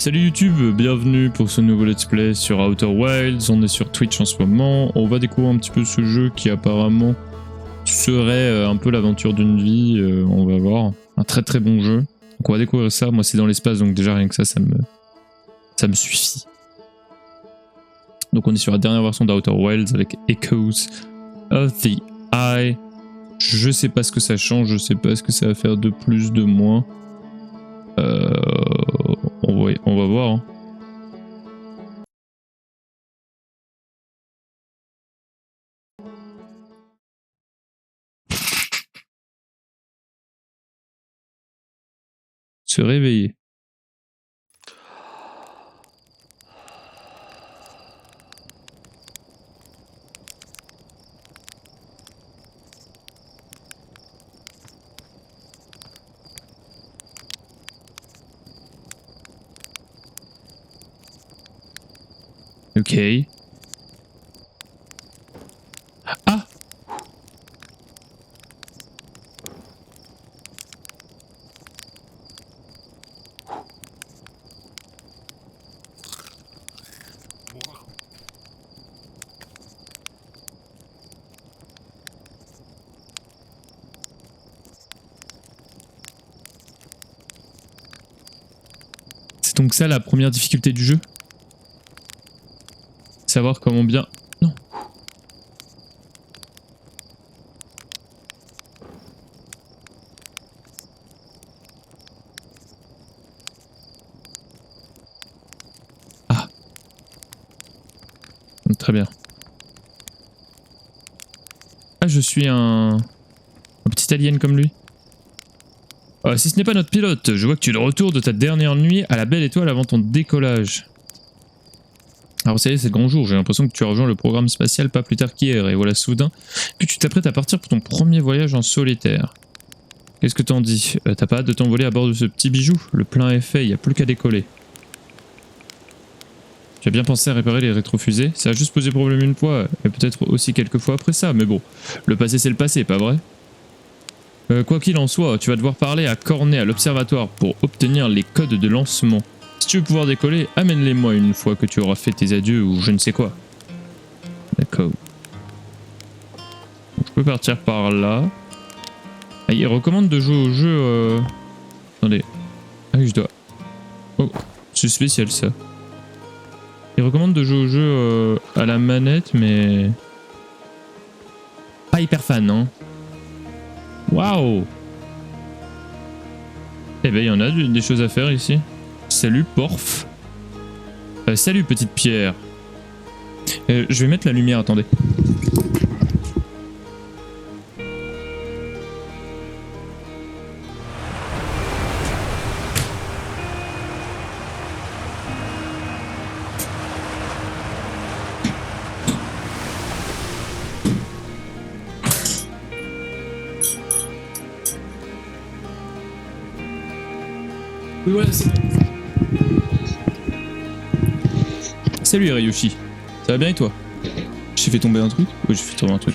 Salut YouTube, bienvenue pour ce nouveau let's play sur Outer Wilds. On est sur Twitch en ce moment. On va découvrir un petit peu ce jeu qui apparemment serait un peu l'aventure d'une vie. On va voir. Un très très bon jeu. Donc on va découvrir ça. Moi c'est dans l'espace, donc déjà rien que ça me suffit. Donc on est sur la dernière version d'Outer Wilds avec Echoes of the Eye. Je sais pas ce que ça change, je sais pas ce que ça va faire de plus, de moins. On va voir. Hein. Se réveiller. Ok. Ah! C'est donc ça la première difficulté du jeu? Savoir comment bien... Non. Ah. Très bien. Ah, je suis un petit alien comme lui. Si ce n'est pas notre pilote, je vois que tu es de retour de ta dernière nuit à la belle étoile avant ton décollage. Alors ça y est, c'est le grand jour, j'ai l'impression que tu as rejoint le programme spatial pas plus tard qu'hier, et voilà soudain que tu t'apprêtes à partir pour ton premier voyage en solitaire. Qu'est-ce que t'en dis? T'as pas hâte de t'envoler à bord de ce petit bijou? Le plein est fait, il n'y a plus qu'à décoller. Tu as bien pensé à réparer les rétrofusées? Ça a juste posé problème une fois, et peut-être aussi quelques fois après ça, mais bon, le passé c'est le passé, pas vrai? Quoi qu'il en soit, tu vas devoir parler à Cornet à l'observatoire pour obtenir les codes de lancement. Si tu veux pouvoir décoller, amène-les-moi une fois que tu auras fait tes adieux ou je ne sais quoi. D'accord. Je peux partir par là. Ah, il recommande de jouer au jeu... Attendez. Ah oui, je dois... Oh, c'est spécial ça. Il recommande de jouer au jeu à la manette, mais... Pas hyper fan, hein. Waouh! Eh ben, il y en a des choses à faire ici. Salut, Porf. Salut, petite pierre. Je vais mettre la lumière, attendez. Oui, voilà, c'est... Salut Hiroyoshi, ça va bien et toi? J'ai fait tomber un truc? Oui, j'ai fait tomber un truc.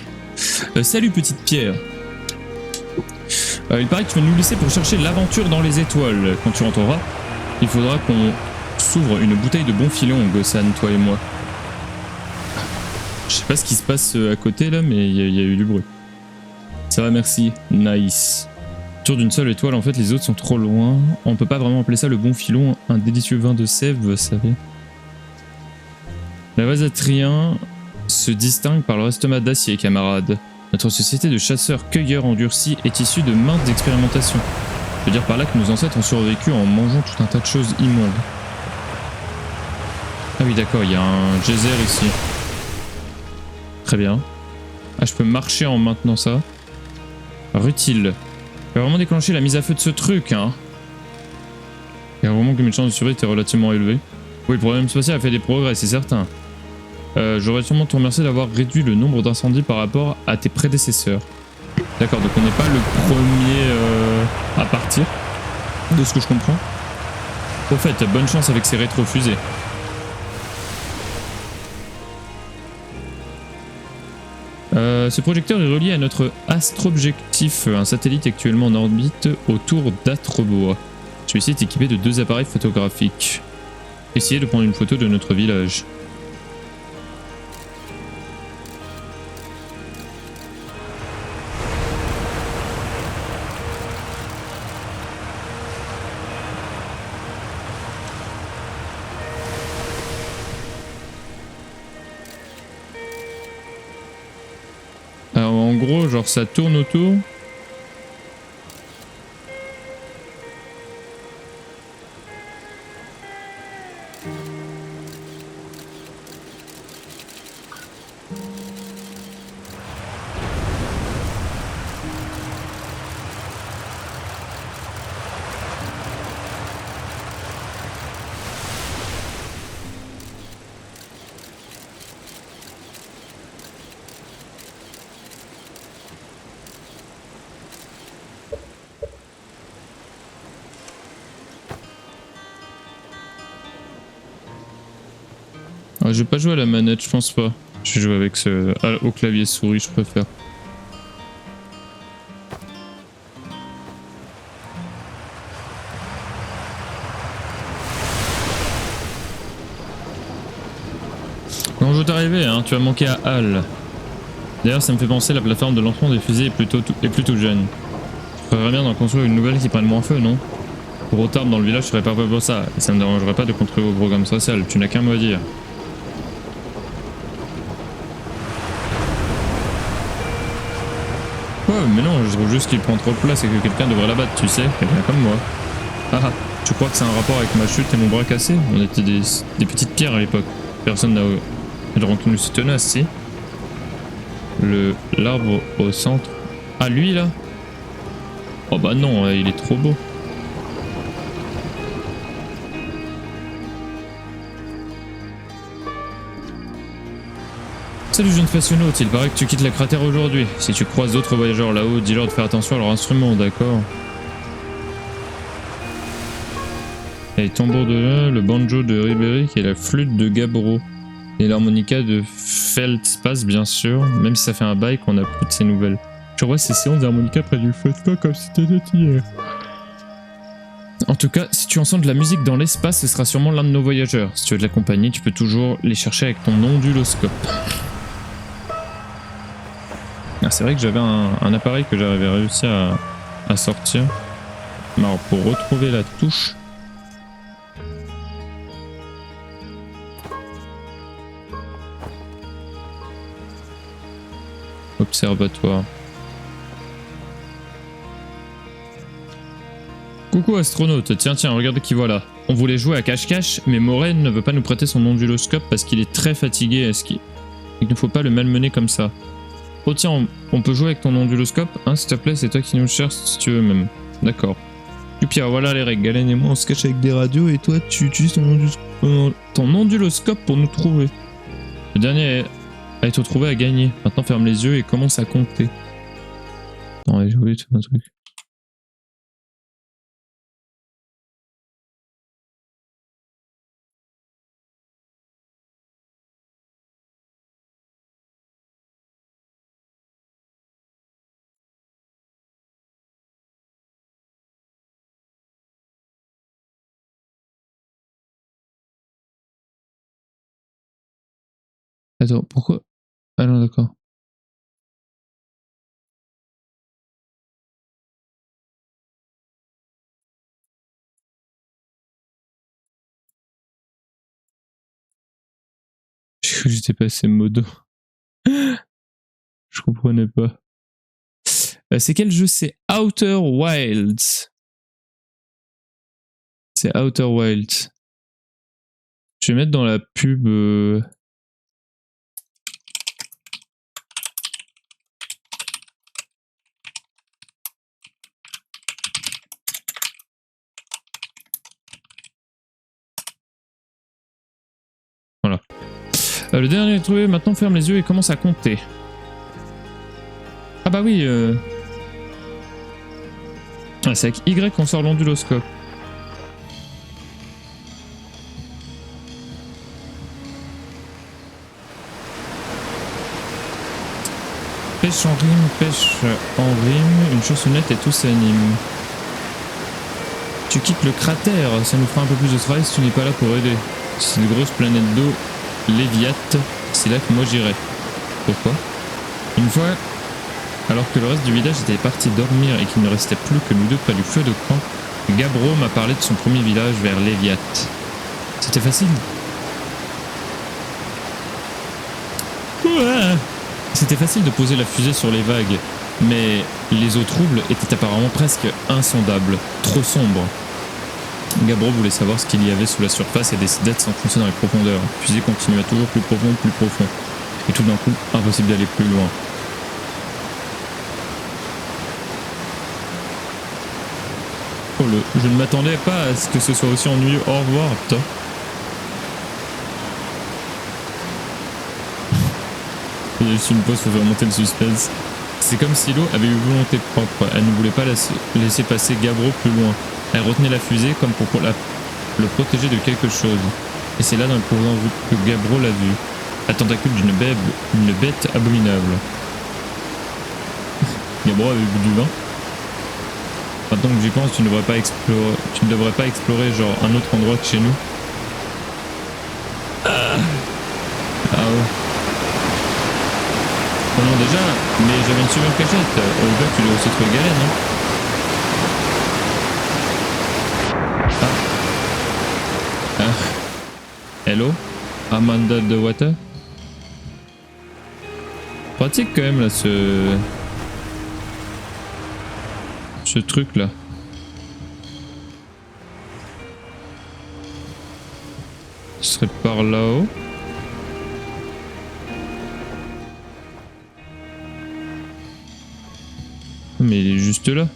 Salut petite pierre. Il paraît que tu vas nous laisser pour chercher l'aventure dans les étoiles. Quand tu rentreras, il faudra qu'on s'ouvre une bouteille de bon filon, Gossan, toi et moi. Je sais pas ce qui se passe à côté là, mais il y a eu du bruit. Ça va, merci. Nice. Autour d'une seule étoile, en fait, les autres sont trop loin. On peut pas vraiment appeler ça le bon filon, un délicieux vin de sève, vous savez. La Vasatrien se distingue par leur estomac d'acier, camarades. Notre société de chasseurs-cueilleurs endurcis est issue de maintes expérimentations. Je veux dire par là que nos ancêtres ont survécu en mangeant tout un tas de choses immondes. Ah oui, d'accord, il y a un geyser ici. Très bien. Ah, je peux marcher en maintenant ça. Utile. Il va vraiment déclencher la mise à feu de ce truc, hein. Il y a vraiment que mes chances de survie étaient relativement élevées. Oui, le programme spatial a fait des progrès, c'est certain. J'aurais sûrement te remercier d'avoir réduit le nombre d'incendies par rapport à tes prédécesseurs. D'accord, donc on n'est pas le premier à partir, de ce que je comprends. Au fait, bonne chance avec ces rétrofusées. Ce projecteur est relié à notre Astrobjectif, un satellite actuellement en orbite autour d'Atreboa. Celui-ci est équipé de 2 appareils photographiques. Essayez de prendre une photo de notre village. Alors en gros, genre ça tourne autour. Ah, je vais pas jouer à la manette, je pense pas. Je vais jouer avec au clavier souris, je préfère. Non, je vais t'arriver, hein, tu vas manquer à Hal. D'ailleurs, ça me fait penser la plateforme de lancement des fusées est plutôt jeune. Je ferais bien d'en construire une nouvelle qui prenne moins feu, non? Pour autant, dans le village, je serais pas pour ça, et ça me dérangerait pas de contribuer au programme social, tu n'as qu'un mot à dire. Ouais, mais non, je trouve juste qu'il prend trop de place et que quelqu'un devrait l'abattre, tu sais, quelqu'un comme moi. Ah ah, tu crois que c'est un rapport avec ma chute et mon bras cassé? On était des petites pierres à l'époque. Personne n'a de rancune aussi tenace, si. L'arbre au centre. Ah, lui là? Oh bah non, il est trop beau. Salut jeune façonnaute, il paraît que tu quittes la cratère aujourd'hui. Si tu croises d'autres voyageurs là-haut, dis-leur de faire attention à leur instrument, d'accord? Les tambours de là, le banjo de Ribéry et la flûte de Gabro. Et l'harmonica de Feldspath, bien sûr, même si ça fait un bail qu'on a plus de ces nouvelles. Je revois ces séances d'harmonica près du feu de camp comme si c'était hier. En tout cas, si tu entends de la musique dans l'espace, ce sera sûrement l'un de nos voyageurs. Si tu veux de la compagnie, tu peux toujours les chercher avec ton onduloscope. Ah, c'est vrai que j'avais un appareil que j'avais réussi à sortir. Alors, pour retrouver la touche... Observatoire. Coucou astronaute, tiens, regarde qui voilà. On voulait jouer à cache-cache, mais Moren ne veut pas nous prêter son onduloscope parce qu'il est très fatigué à ski. Il ne faut pas le malmener comme ça. Oh tiens, on peut jouer avec ton onduloscope, hein, s'il te plaît, c'est toi qui nous cherches si tu veux même. D'accord. Et puis voilà les règles, Galen et moi on se cache avec des radios et toi tu utilises ton onduloscope pour nous trouver. Le dernier a été trouvé à gagner. Maintenant ferme les yeux et commence à compter. Non, j'ai oublié de faire un truc. Attends, pourquoi? Ah non, d'accord. J'ai cru que j'étais passé modo. Je comprenais pas. C'est quel jeu? C'est Outer Wilds. C'est Outer Wilds. Je vais mettre dans la pub... Voilà. Le dernier trouvé, maintenant ferme les yeux et commence à compter. Ah bah oui. Ah, c'est avec Y qu'on sort l'onduloscope. Pêche en rime, une chansonnette et tout s'anime. Tu quittes le cratère, ça nous fera un peu plus de travail si tu n'es pas là pour aider. Si c'est une grosse planète d'eau, Léviat, c'est là que moi j'irai. Pourquoi? Une fois, alors que le reste du village était parti dormir et qu'il ne restait plus que nous deux près du feu de camp, Gabbro m'a parlé de son premier village vers Léviat. C'était facile. Ouais. C'était facile de poser la fusée sur les vagues, mais les eaux troubles étaient apparemment presque insondables, trop sombres. Gabbro voulait savoir ce qu'il y avait sous la surface et décidait de s'enfoncer dans les profondeurs. La fusée continua toujours plus profond, et tout d'un coup, impossible d'aller plus loin. Oh je ne m'attendais pas à ce que ce soit aussi ennuyeux. Au revoir, putain. Il y a juste une pause pour faire monter le suspense. C'est comme si l'eau avait eu volonté propre. Elle ne voulait pas laisser passer Gabbro plus loin. Elle retenait la fusée comme pour le protéger de quelque chose. Et c'est là dans le profond que Gabbro l'a vu. La tentacule d'une bête abominable. Gabbro avait bu du vin. Maintenant que j'y pense, tu ne devrais pas explorer genre un autre endroit que chez nous. Ah ouais. Oh non déjà, mais j'avais une super cachette. Au gars tu dois aussi trouver galère, non? Hello? Amanda de Water? Pratique quand même là ce truc là. Ce serait par là-haut. Mais il est juste là.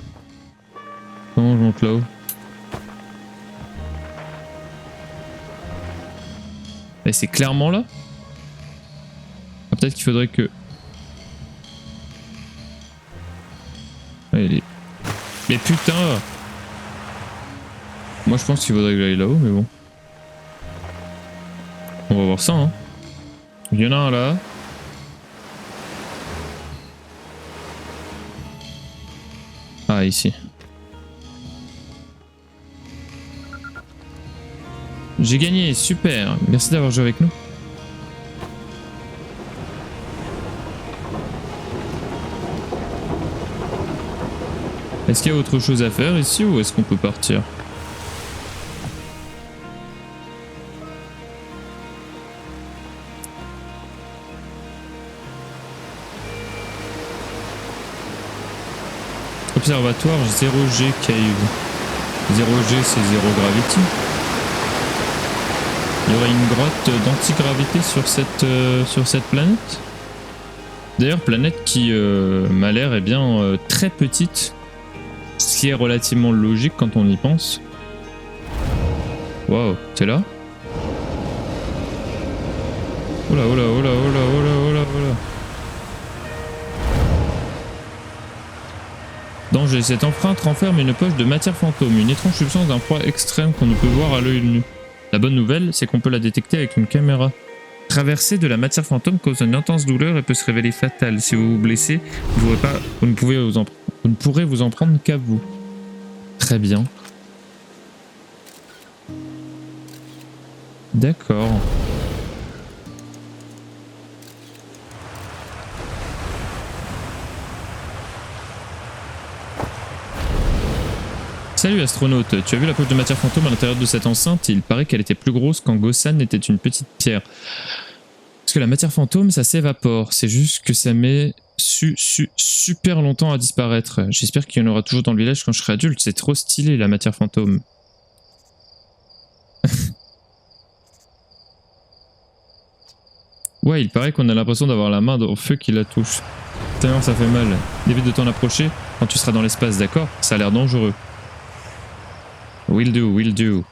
Comment je monte là-haut? Mais c'est clairement là. Ah, peut-être qu'il faudrait que... Allez. Mais putain! Moi je pense qu'il faudrait que j'aille là-haut, mais bon. On va voir ça, hein. Il y en a un là. Ah, ici. J'ai gagné, super. Merci d'avoir joué avec nous. Est-ce qu'il y a autre chose à faire ici ou est-ce qu'on peut partir? Observatoire 0G Cave. 0G c'est 0 gravity. Il y aurait une grotte d'antigravité sur cette planète. D'ailleurs, planète qui m'a l'air très petite. Ce qui est relativement logique quand on y pense. Waouh, t'es là? Oula, oula, oula, oula, oula, oula, oula. Danger, cette empreinte renferme une poche de matière fantôme, une étrange substance d'un froid extrême qu'on ne peut voir à l'œil nu. La bonne nouvelle, c'est qu'on peut la détecter avec une caméra. Traverser de la matière fantôme cause une intense douleur et peut se révéler fatale. Si vous vous blessez, vous ne pourrez vous en prendre qu'à vous. Très bien. D'accord. Salut astronaute, tu as vu la poche de matière fantôme à l'intérieur de cette enceinte? Il paraît qu'elle était plus grosse quand Gossan était une petite pierre. Parce que la matière fantôme, ça s'évapore. C'est juste que ça met super longtemps à disparaître. J'espère qu'il y en aura toujours dans le village quand je serai adulte. C'est trop stylé la matière fantôme. Ouais, il paraît qu'on a l'impression d'avoir la main dans le feu qui la touche. Putain, ça fait mal. Évite de t'en approcher quand tu seras dans l'espace, d'accord? Ça a l'air dangereux. Will do, will do.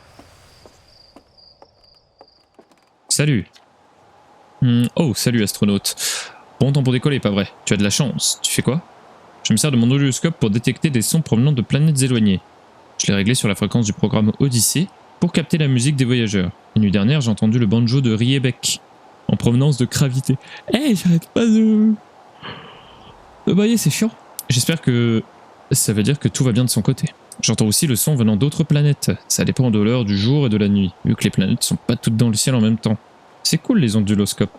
Salut. Oh, salut astronaute. Bon temps pour décoller, pas vrai? Tu as de la chance. Tu fais quoi? Je me sers de mon audioscope pour détecter des sons provenant de planètes éloignées. Je l'ai réglé sur la fréquence du programme Odyssée pour capter la musique des voyageurs. La nuit dernière, j'ai entendu le banjo de Riebeck en provenance de Gravité. Hey, j'arrête pas de bailler, c'est chiant. J'espère que ça veut dire que tout va bien de son côté. J'entends aussi le son venant d'autres planètes. Ça dépend de l'heure du jour et de la nuit, vu que les planètes sont pas toutes dans le ciel en même temps. C'est cool les onduloscopes.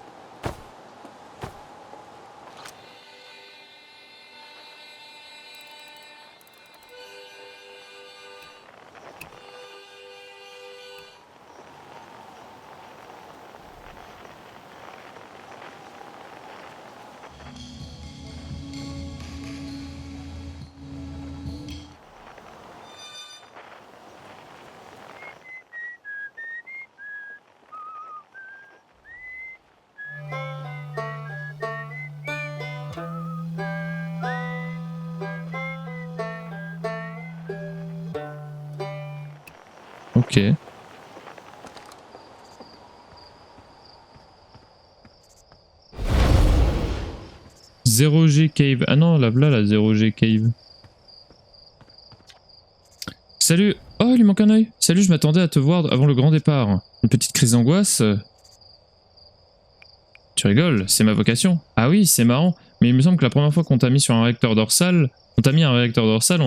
Ok. Zero G Cave. Ah non, là, la Zero G Cave. Salut. Oh, il lui manque un œil. Salut, je m'attendais à te voir avant le grand départ. Une petite crise d'angoisse. Tu rigoles, c'est ma vocation. Ah oui, c'est marrant. Mais il me semble que la première fois qu'on t'a mis sur un réacteur dorsal, on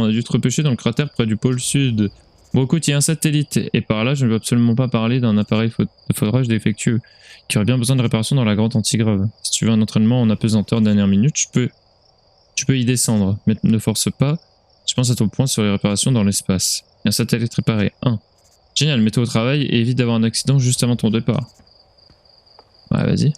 a dû te repêcher dans le cratère près du pôle sud. Bon écoute, il y a un satellite, et par là je ne veux absolument pas parler d'un appareil de feutrage défectueux, qui aurait bien besoin de réparation dans la grotte antigrave. Si tu veux un entraînement en apesanteur de dernière minute, tu peux y descendre, mais ne force pas. Je pense à ton point sur les réparations dans l'espace. Il y a un satellite réparé. 1. Génial, mets-toi au travail et évite d'avoir un accident juste avant ton départ. Ouais, vas-y.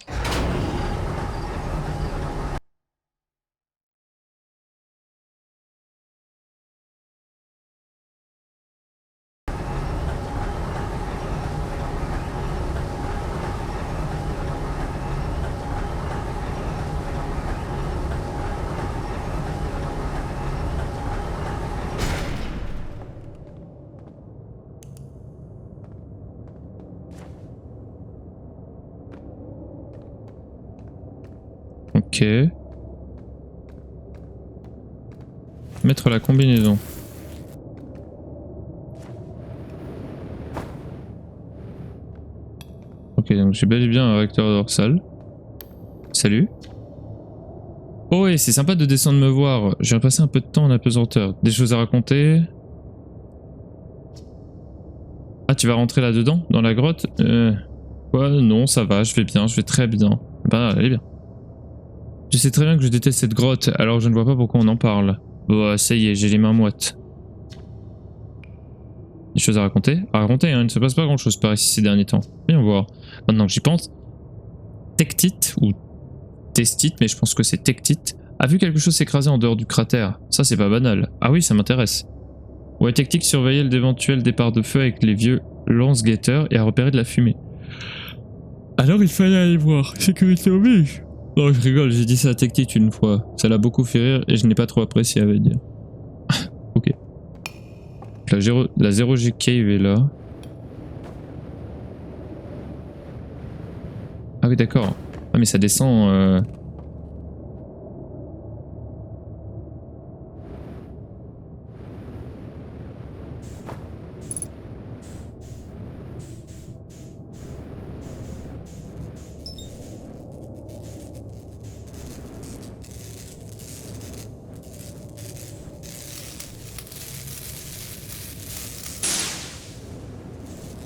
Ok. Mettre la combinaison. Ok, donc j'ai bel et bien un réacteur dorsal. Salut. Oh ouais, c'est sympa de descendre me voir. Je viens passer un peu de temps en apesanteur. Des choses à raconter? Ah, tu vas rentrer là-dedans, dans la grotte? Quoi? Non, ça va, je vais bien, je vais très bien. Bah, elle est bien. Tu sais très bien que je déteste cette grotte, alors je ne vois pas pourquoi on en parle. Bon, ça y est, j'ai les mains moites. Des choses à raconter? À raconter, hein, il ne se passe pas grand-chose par ici ces derniers temps. Voyons voir. Maintenant que j'y pense, Tectite, ou Testite, mais je pense que c'est Tectite, a vu quelque chose s'écraser en dehors du cratère. Ça, c'est pas banal. Ah oui, ça m'intéresse. Ouais, Tectite surveillait d'éventuels départs de feu avec les vieux lance-guetteurs et a repéré de la fumée. Alors il fallait aller voir. Sécurité oblige. Oh, je rigole, j'ai dit ça à Tectite une fois. Ça l'a beaucoup fait rire et je n'ai pas trop apprécié, à vrai dire. Ok. La 0G Cave est là. Ah oui, d'accord. Ah, mais ça descend...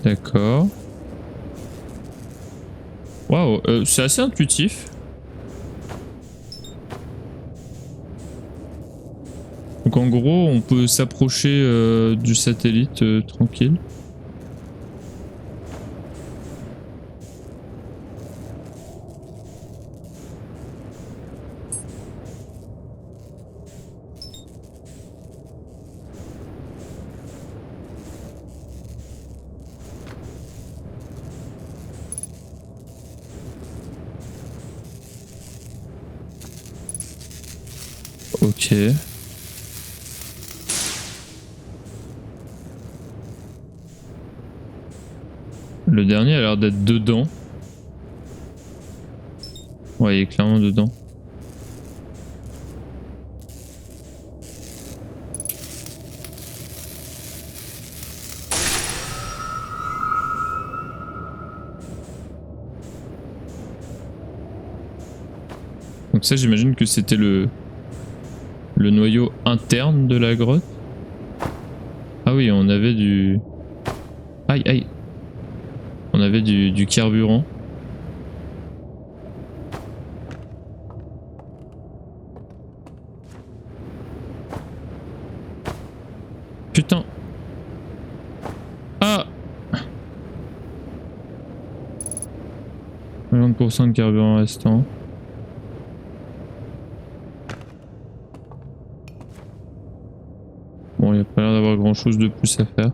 D'accord. Waouh, c'est assez intuitif. Donc en gros, on peut s'approcher du satellite tranquille. Ok. Le dernier a l'air d'être dedans. Ouais, il est clairement dedans. Donc ça, j'imagine que c'était le noyau interne de la grotte. Ah oui, on avait du... Aïe, aïe. On avait du carburant. Putain. Ah 50% de carburant restant. Bon, il n'y a pas l'air d'avoir grand chose de plus à faire.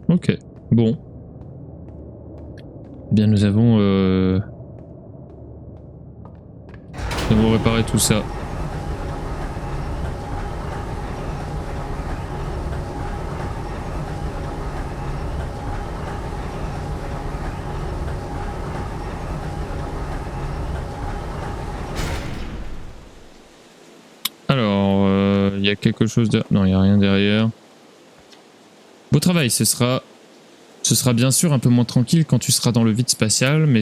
Ok, bon. Eh bien, nous avons réparé tout ça. Alors, il y a quelque chose de... Non, il n'y a rien derrière. Beau travail, ce sera bien sûr un peu moins tranquille quand tu seras dans le vide spatial, mais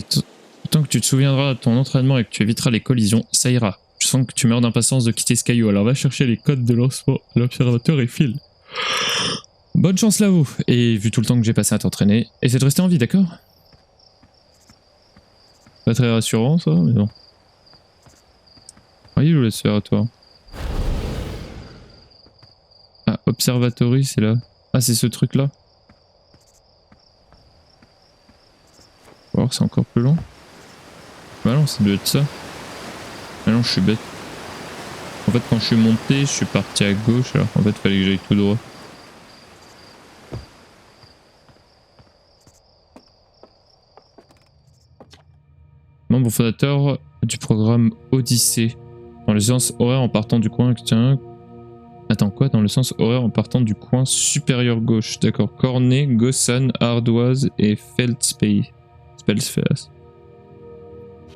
tant que tu te souviendras de ton entraînement et que tu éviteras les collisions, ça ira. Je sens que tu meurs d'impatience de quitter ce caillou, alors va chercher les codes de lancement de l'observateur et file. Bonne chance là-haut, et vu tout le temps que j'ai passé à t'entraîner, essaie de rester en vie, d'accord? Pas très rassurant ça, mais bon. Oui, je vous laisse faire à toi. Ah, Observatory, c'est là. Ah, c'est ce truc-là. Ou alors c'est encore plus long. Bah non, ça doit être ça. Ah non, je suis bête. En fait, quand je suis monté, je suis parti à gauche, alors en fait, il fallait que j'aille tout droit. Membre fondateur du programme Odyssée. Dans le sens horaire en partant du coin... Attends, quoi? Dans le sens horaire en partant du coin supérieur gauche. D'accord. Cornet, Gossan, Ardoise et Feldspace.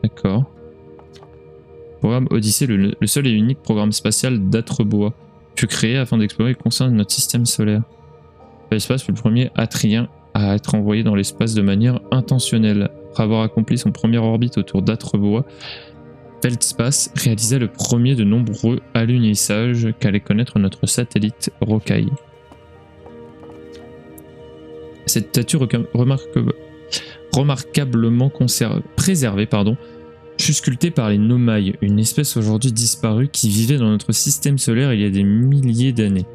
D'accord. Programme Odyssée, le seul et unique programme spatial d'Atrebois, fut créé afin d'explorer le concerne de notre système solaire. L'espace fut le premier atrien à être envoyé dans l'espace de manière intentionnelle. Après avoir accompli son premier orbite autour d'Atrebois, Feldspace réalisa le premier de nombreux alunisages qu'allait connaître notre satellite Rocaille. Cette statue remarquablement préservée, fut sculptée par les Nomai, une espèce aujourd'hui disparue qui vivait dans notre système solaire il y a des milliers d'années.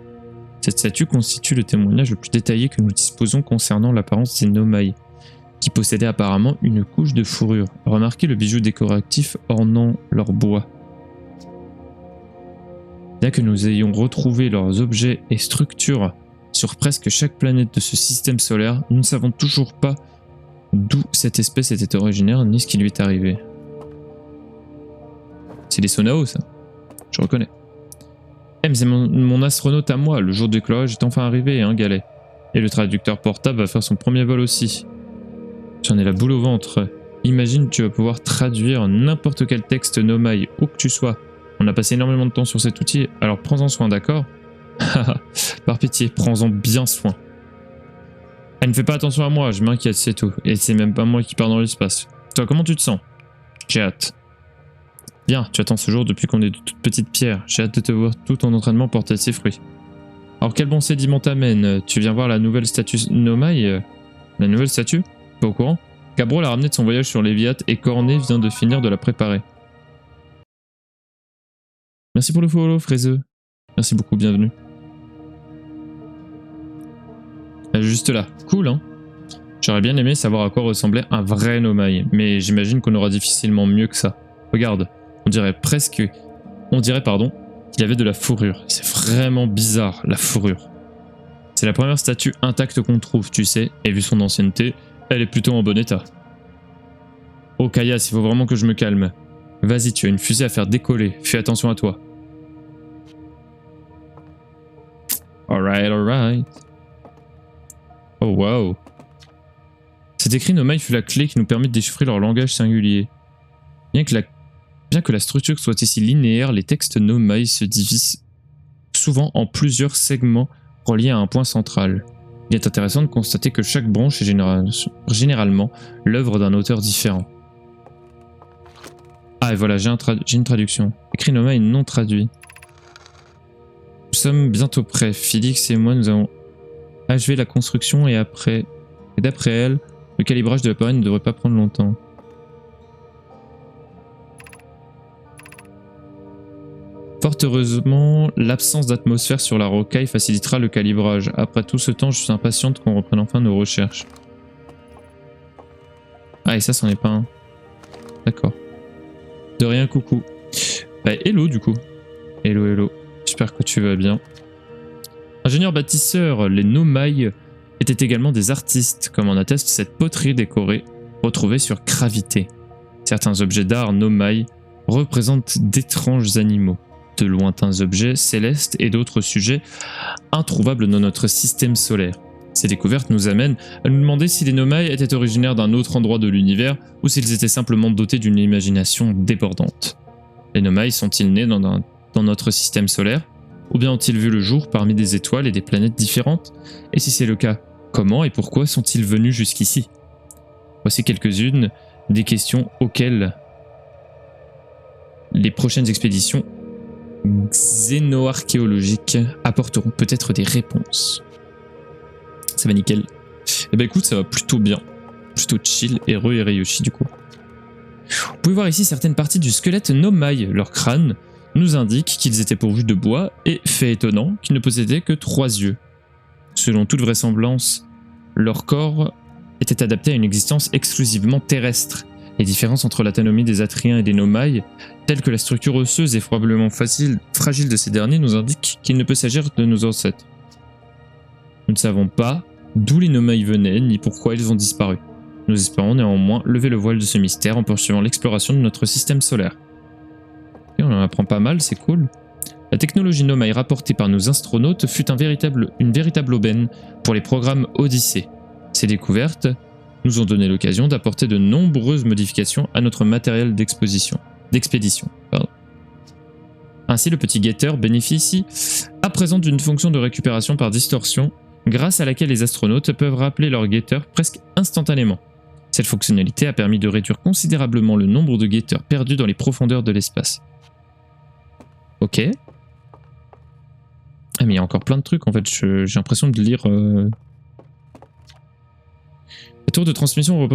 Cette statue constitue le témoignage le plus détaillé que nous disposons concernant l'apparence des Nomai, qui possédaient apparemment une couche de fourrure. Remarquez le bijou décoratif ornant leur bois. Bien que nous ayons retrouvé leurs objets et structures sur presque chaque planète de ce système solaire, nous ne savons toujours pas d'où cette espèce était originaire ni ce qui lui est arrivé. C'est des Sonao, ça. Je reconnais. Eh, mais c'est mon astronaute à moi. Le jour du décollage est enfin arrivé, hein, Galet. Et le traducteur portable va faire son premier vol aussi. J'en ai la boule au ventre. Imagine, tu vas pouvoir traduire n'importe quel texte Nomai, où que tu sois. On a passé énormément de temps sur cet outil, alors prends-en soin, d'accord? Par pitié, prends-en bien soin. Elle ne fait pas attention à moi, je m'inquiète, c'est tout. Et c'est même pas moi qui pars dans l'espace. Toi, comment tu te sens? J'ai hâte. Bien, tu attends ce jour depuis qu'on est de toutes petites pierres. J'ai hâte de te voir tout ton entraînement porter ses fruits. Alors quel bon sédiment t'amène? Tu viens voir la nouvelle statue Nomai? La nouvelle statue? Pas au courant? Cabro l'a ramené de son voyage sur Léviat et Cornet vient de finir de la préparer. Merci pour le follow, Fraiseux. Merci beaucoup, bienvenue. Elle est juste là. Cool, hein? J'aurais bien aimé savoir à quoi ressemblait un vrai Nomai, mais j'imagine qu'on aura difficilement mieux que ça. Regarde, on dirait qu'il avait de la fourrure. C'est vraiment bizarre, la fourrure. C'est la première statue intacte qu'on trouve, tu sais, et vu son ancienneté, elle est plutôt en bon état. Oh Kaias, il faut vraiment que je me calme. Vas-y, tu as une fusée à faire décoller, fais attention à toi. Alright. Oh wow. C'est écrit Nomai fut la clé qui nous permet de déchiffrer leur langage singulier. Bien que la structure soit ici linéaire, les textes Nomai se divisent souvent en plusieurs segments reliés à un point central. Il est intéressant de constater que chaque branche est généralement l'œuvre d'un auteur différent. Ah et voilà, j'ai une traduction. Écrit Nomai non traduit. Nous sommes bientôt prêts. Félix et moi, nous avons achevé la construction et d'après elle, le calibrage de l'appareil ne devrait pas prendre longtemps. Fort heureusement, l'absence d'atmosphère sur la rocaille facilitera le calibrage. Après tout ce temps, je suis impatiente qu'on reprenne enfin nos recherches. Ah et ça, c'en est pas un. D'accord. De rien, coucou. Bah, hello du coup. Hello, hello. J'espère que tu vas bien. Ingénieurs bâtisseurs, les Nomai étaient également des artistes, comme en atteste cette poterie décorée retrouvée sur Gravité. Certains objets d'art Nomai représentent d'étranges animaux, de lointains objets célestes et d'autres sujets introuvables dans notre système solaire. Ces découvertes nous amènent à nous demander si les Nomai étaient originaires d'un autre endroit de l'univers ou s'ils étaient simplement dotés d'une imagination débordante. Les Nomai sont-ils nés dans notre système solaire? Ou bien ont-ils vu le jour parmi des étoiles et des planètes différentes? Et si c'est le cas, comment et pourquoi sont-ils venus jusqu'ici? Voici quelques-unes des questions auxquelles les prochaines expéditions xénoarchéologiques apporteront peut-être des réponses. Ça va nickel. Eh ben écoute, ça va plutôt bien. Plutôt chill, Hero et Ryoshi du coup. Vous pouvez voir ici certaines parties du squelette Nomai. Leur crâne nous indique qu'ils étaient pourvus de bois et, fait étonnant, qu'ils ne possédaient que 3 yeux. Selon toute vraisemblance, leur corps était adapté à une existence exclusivement terrestre. Les différences entre l'anatomie des Atriens et des Nomai, telles que la structure osseuse et probablement fragile de ces derniers, nous indiquent qu'il ne peut s'agir de nos ancêtres. Nous ne savons pas d'où les Nomai venaient, ni pourquoi ils ont disparu. Nous espérons néanmoins lever le voile de ce mystère en poursuivant l'exploration de notre système solaire. Et on en apprend pas mal, c'est cool. La technologie Nomai rapportée par nos astronautes fut une véritable aubaine pour les programmes Odyssée. Ces découvertes nous ont donné l'occasion d'apporter de nombreuses modifications à notre matériel d'expédition. Ainsi, le petit guetteur bénéficie à présent d'une fonction de récupération par distorsion, grâce à laquelle les astronautes peuvent rappeler leur guetteur presque instantanément. Cette fonctionnalité a permis de réduire considérablement le nombre de guetteurs perdus dans les profondeurs de l'espace. Ok. Ah mais il y a encore plein de trucs en fait, j'ai l'impression de lire... La tour de transmission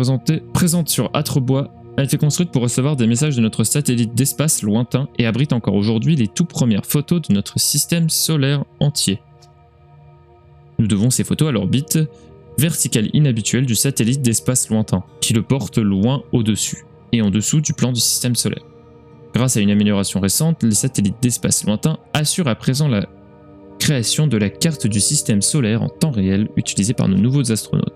présente sur Atrebois a été construite pour recevoir des messages de notre satellite d'espace lointain et abrite encore aujourd'hui les toutes premières photos de notre système solaire entier. Nous devons ces photos à l'orbite verticale inhabituelle du satellite d'espace lointain, qui le porte loin au-dessus et en dessous du plan du système solaire. Grâce à une amélioration récente, les satellites d'espace lointain assurent à présent la création de la carte du système solaire en temps réel utilisée par nos nouveaux astronautes.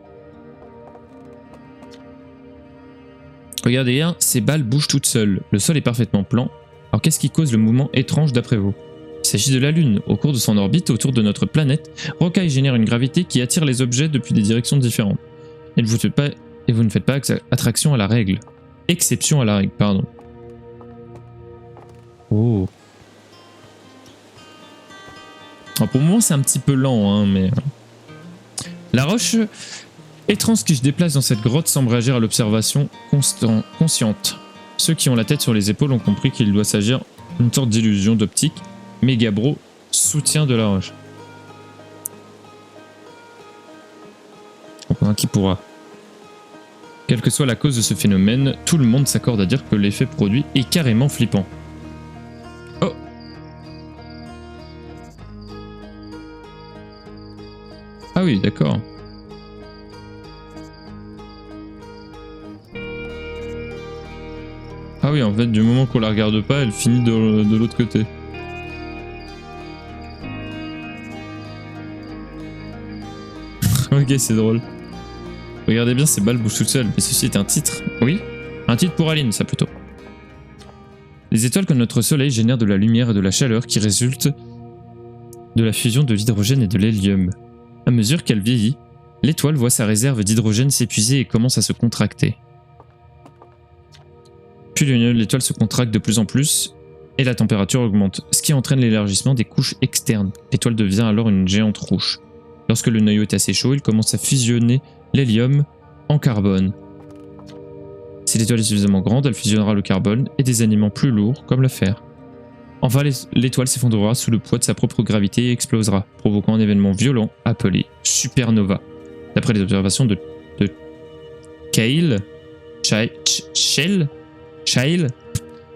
Regardez, ces balles bougent toutes seules, le sol est parfaitement plan. Alors qu'est-ce qui cause le mouvement étrange d'après vous? Il s'agit de la Lune. Au cours de son orbite autour de notre planète, Rocaille génère une gravité qui attire les objets depuis des directions différentes. Et vous ne faites pas attraction à la règle. Exception à la règle, pardon. Oh. Alors pour le moment c'est un petit peu lent, hein, mais... La roche étrange qui se déplace dans cette grotte semble réagir à l'observation consciente. Ceux qui ont la tête sur les épaules ont compris qu'il doit s'agir d'une sorte d'illusion d'optique, mais Gabro soutient de la roche. On qui pourra. Quelle que soit la cause de ce phénomène, tout le monde s'accorde à dire que l'effet produit est carrément flippant. Oh! Ah oui, d'accord. Ah oui, en fait, du moment qu'on la regarde pas, elle finit de l'autre côté. Ok, c'est drôle. Regardez bien, ces balles bougent toutes seules. Mais ceci est un titre. Oui, un titre pour Aline, ça plutôt. Les étoiles comme notre soleil génèrent de la lumière et de la chaleur qui résultent de la fusion de l'hydrogène et de l'hélium. À mesure qu'elle vieillit, l'étoile voit sa réserve d'hydrogène s'épuiser et commence à se contracter. Puis l'étoile se contracte de plus en plus et la température augmente, ce qui entraîne l'élargissement des couches externes. L'étoile devient alors une géante rouge. Lorsque le noyau est assez chaud, il commence à fusionner l'hélium en carbone. Si l'étoile est suffisamment grande, elle fusionnera le carbone et des éléments plus lourds, comme le fer. Enfin, l'étoile s'effondrera sous le poids de sa propre gravité et explosera, provoquant un événement violent appelé supernova. D'après les observations de Scheil,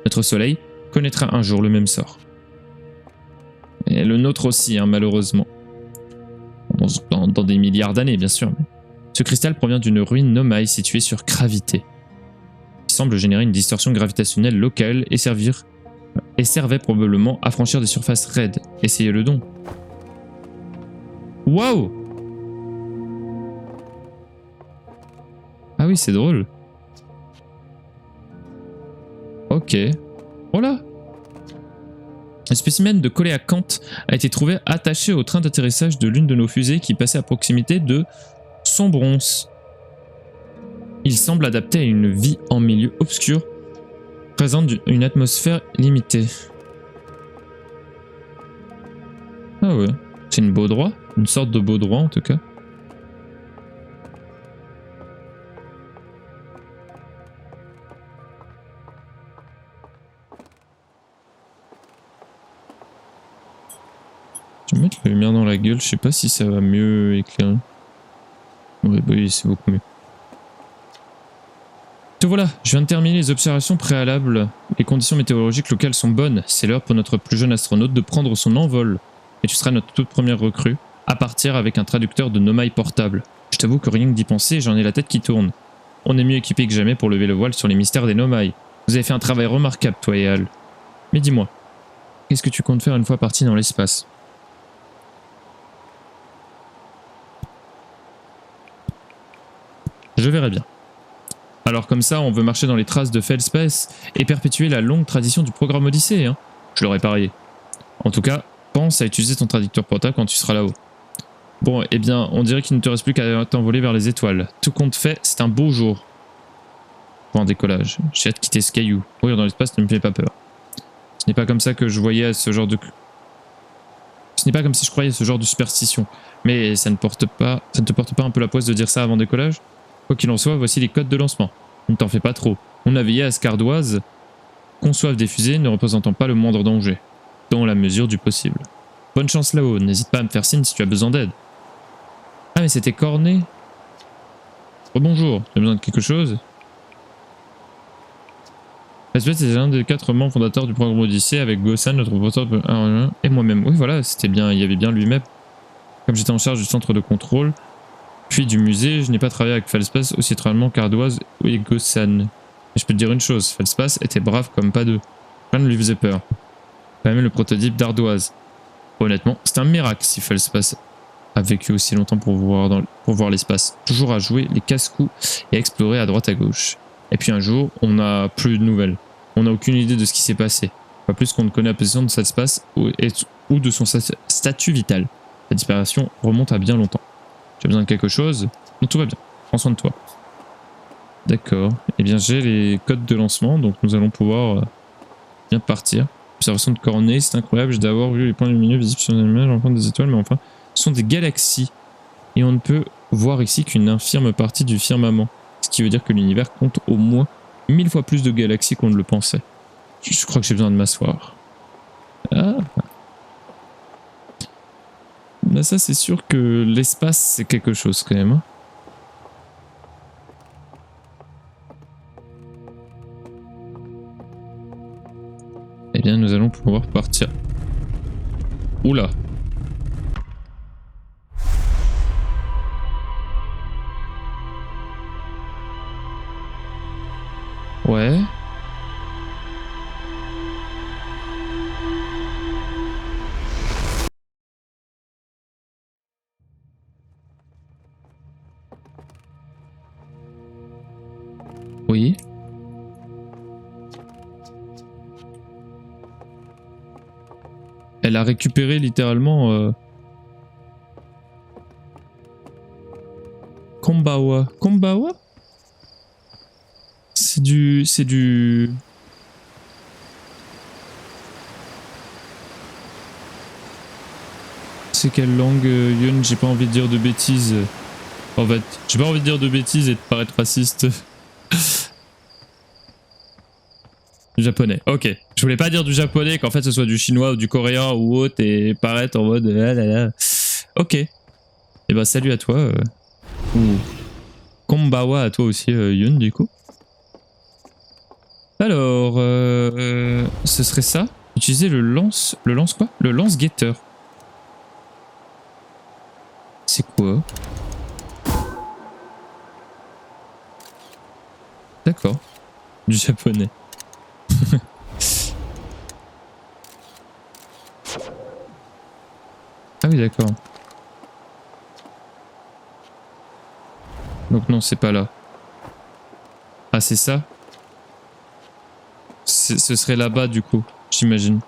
notre soleil connaîtra un jour le même sort. Et le nôtre aussi, hein, malheureusement. Dans des milliards d'années, bien sûr. Mais... Ce cristal provient d'une ruine Nomai située sur Gravité, qui semble générer une distorsion gravitationnelle locale et servait probablement à franchir des surfaces raides. Essayez-le donc. Waouh! Ah oui, c'est drôle. Ok. Voilà. Un spécimen de coléacanthe a été trouvé attaché au train d'atterrissage de l'une de nos fusées qui passait à proximité de Sombrons. Il semble adapté à une vie en milieu obscur, présente une atmosphère limitée. Ah ouais, c'est une baudroie, une sorte de baudroie en tout cas. Je vais mettre la lumière dans la gueule, je sais pas si ça va mieux éclairer. Ouais, bah oui, c'est beaucoup mieux. Te voilà, je viens de terminer les observations préalables. Les conditions météorologiques locales sont bonnes. C'est l'heure pour notre plus jeune astronaute de prendre son envol. Et tu seras notre toute première recrue, à partir avec un traducteur de Nomai portable. Je t'avoue que rien que d'y penser, j'en ai la tête qui tourne. On est mieux équipé que jamais pour lever le voile sur les mystères des Nomai. Vous avez fait un travail remarquable, toi et Al. Mais dis-moi, qu'est-ce que tu comptes faire une fois parti dans l'espace ? Je verrai bien. Alors comme ça, on veut marcher dans les traces de Fellspace et perpétuer la longue tradition du programme Odyssée, hein. Je l'aurais parié. En tout cas, pense à utiliser ton traducteur portable quand tu seras là-haut. Bon, eh bien, on dirait qu'il ne te reste plus qu'à t'envoler vers les étoiles. Tout compte fait, c'est un beau jour pour un décollage. J'ai hâte de quitter ce caillou. Courir dans l'espace ne me fait pas peur. Ce n'est pas comme ça que je voyais ce genre de... Ce n'est pas comme si je croyais à ce genre de superstition. Mais ça ne te porte pas un peu la poisse de dire ça avant décollage ? Quoi qu'il en soit, voici les codes de lancement. Ne t'en fais pas trop. On a veillé à ce qu'Ardoise conçoive des fusées ne représentant pas le moindre danger, dans la mesure du possible. Bonne chance là-haut, n'hésite pas à me faire signe si tu as besoin d'aide. Ah mais c'était Cornet. Rebonjour, tu as besoin de quelque chose? Espèce est l'un des 4 membres fondateurs du programme Odyssée avec Gossan, notre professeur et moi-même. Oui voilà, c'était bien, il y avait bien lui-même. Comme j'étais en charge du centre de contrôle, puis du musée, je n'ai pas travaillé avec Fellspace aussi étroitement qu'Ardoise et Gossan. Mais je peux te dire une chose, Fellspace était brave comme pas deux. Rien ne lui faisait peur. Pas même le prototype d'Ardoise. Honnêtement, c'est un miracle si Fellspace a vécu aussi longtemps pour voir l'espace. Toujours à jouer les casse-coups et à explorer à droite à gauche. Et puis un jour, on n'a plus de nouvelles. On n'a aucune idée de ce qui s'est passé. Pas plus qu'on ne connaît la position de cet espace ou de son statut vital. La disparition remonte à bien longtemps. Tu as besoin de quelque chose? Donc tout va bien. Prends soin de toi. D'accord. Eh bien, j'ai les codes de lancement, donc nous allons pouvoir bien partir. Observation de Cornet, c'est incroyable. J'ai d'abord vu les points lumineux visibles sur l'image en des étoiles, mais enfin, ce sont des galaxies. Et on ne peut voir ici qu'une infime partie du firmament. Ce qui veut dire que l'univers compte au moins 1000 fois plus de galaxies qu'on ne le pensait. Je crois que j'ai besoin de m'asseoir. Ah. Là, ça, c'est sûr que l'espace, c'est quelque chose quand même. Hein. Eh bien, nous allons pouvoir partir. Oula. Ouais. Oui. Elle a récupéré littéralement Kombawa. Kombawa? C'est du... C'est quelle langue, Yun? J'ai pas envie de dire de bêtises. En fait, j'ai pas envie de dire de bêtises et de paraître raciste. Du japonais, ok. Je voulais pas dire du japonais, qu'en fait ce soit du chinois ou du coréen ou autre et paraître en mode ah là là. Ok. Et bah salut à toi. Ou Kombawa à toi aussi Yun du coup. Alors, ce serait ça. Utiliser le lance... Le lance quoi? Le lance-guetteur. C'est quoi? D'accord. Du japonais. Ah oui, d'accord. Donc non, c'est pas là. Ah, c'est ça? Ce serait là-bas, du coup, j'imagine.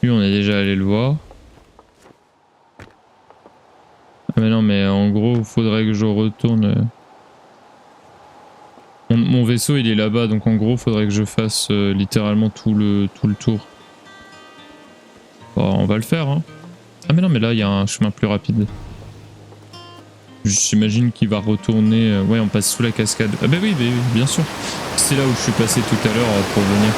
Lui, on est déjà allé le voir. Ah mais non, mais en gros, il faudrait que je retourne... Mon vaisseau, il est là-bas, donc en gros, il faudrait que je fasse littéralement tout le tour. Bon, on va le faire, hein. Ah mais non, mais là, il y a un chemin plus rapide. J'imagine qu'il va retourner... Ouais, on passe sous la cascade. Ah bah oui, bien sûr. C'est là où je suis passé tout à l'heure pour venir.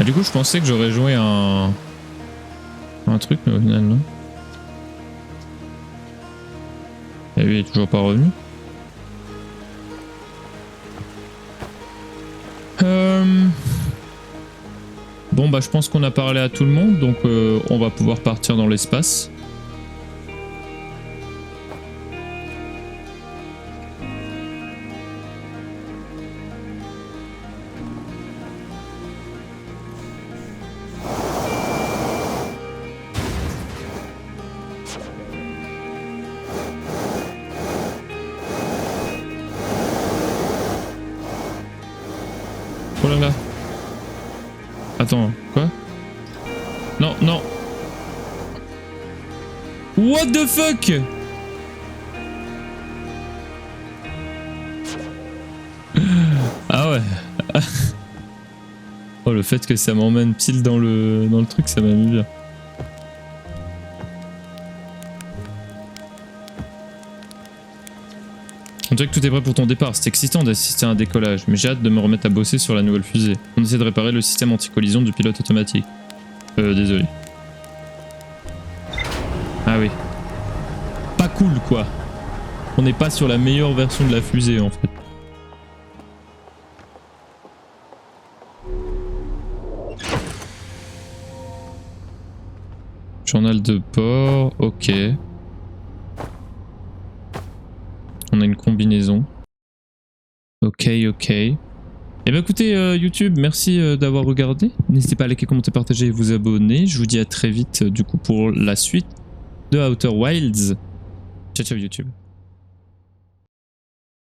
Ah, du coup, je pensais que j'aurais joué un truc, mais au final, non. Et lui, il est toujours pas revenu. Bon bah je pense qu'on a parlé à tout le monde, donc on va pouvoir partir dans l'espace. Oh là là. Attends, quoi? Non, non. What the fuck? Ah ouais. Oh, le fait que ça m'emmène pile dans le truc, ça m'a mis bien. On dirait que tout est prêt pour ton départ. C'est excitant d'assister à un décollage, mais j'ai hâte de me remettre à bosser sur la nouvelle fusée. On essaie de réparer le système anti-collision du pilote automatique. Désolé. Ah oui. Pas cool, quoi. On n'est pas sur la meilleure version de la fusée, en fait. Journal de bord, ok. On a une combinaison. Ok. Eh bien écoutez YouTube, merci d'avoir regardé. N'hésitez pas à liker, commenter, partager et vous abonner. Je vous dis à très vite du coup pour la suite de Outer Wilds. Ciao YouTube.